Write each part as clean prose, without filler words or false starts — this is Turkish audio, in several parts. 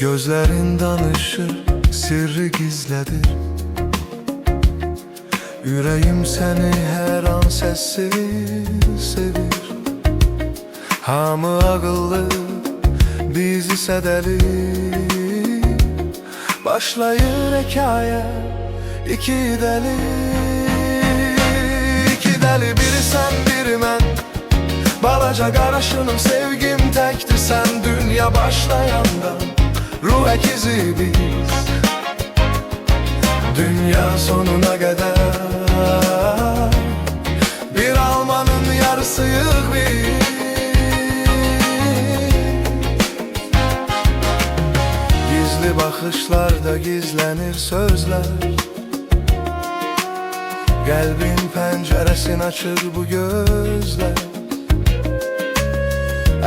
Gözlerin danışır, sirri gizledir. Yüreğim seni her an sessiz sevir. Hamı ağıllı, bizi sedeli. Başlayır hikaye, iki deli. İki deli, biri sen biri mən. Balaca qardaşınım, sevgim tektir sen. Dünya başlayanda ruh ekizi biz. Dünya sonuna kadar bir almanın yarısıyıq biz. Gizli bakışlarda gizlenir sözler. Kalbin penceresini açır bu gözler.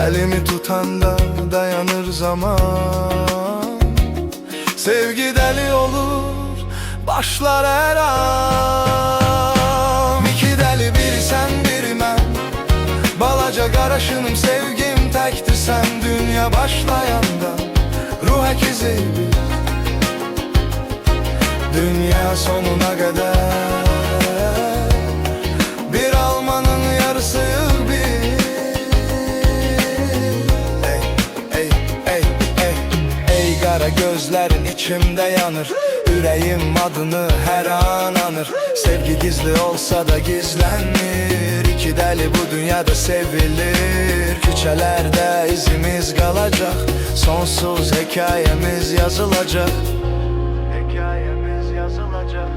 Elimi tutanda dayanır zaman. Sevgi deli olur, başlar her an. İki deli, biri sen biri mən. Balaca qardaşınım, sevgim tektir sen. Dünya başlayanda ruh ekizi biz. Dünya sonuna kadar bir almanın yarısıyıq biz. Ey qara gözlerin içimde yanır. Yüreğim adını her an anır. Sevgi gizli olsa da gizlenir. İki deli bu dünyada sevilir. Küçelerde izimiz kalacak. Sonsuz hikayemiz yazılacak. Hikayemiz yazılacak.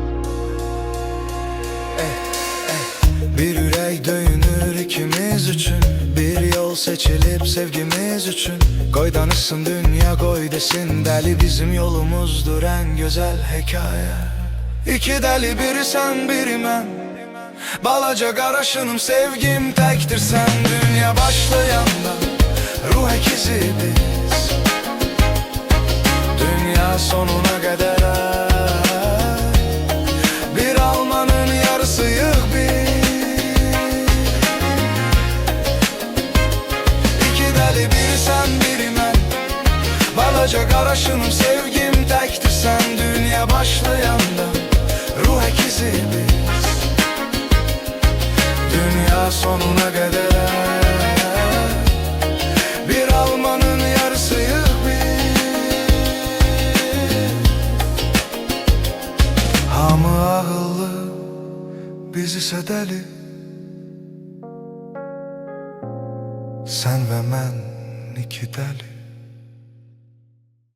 Bir yürek döyünür ikimiz üçün. Bir yol seçilip sevgimiz üçün. Koy danışsın dünya, koy desin deli. Bizim yolumuzdur en güzel hikaye. İki deli, biri sen biri mən. Balaca qardaşınım, sevgim tektir sen. Dünya başlayanda ruh ekizi biz. Dünya sonuna kadar bir almanın yarısıyıq biz. İki deli, biri sen biri mən. Balaca qardaşınım, sevgim tektir sen. Dünya başlayanda ruh ekizi biz. Dünya sonuna kadar bir almanın yarısıyıq biz. Hamı ağıllı, bizi sedeli. Sen ve mən iki deli.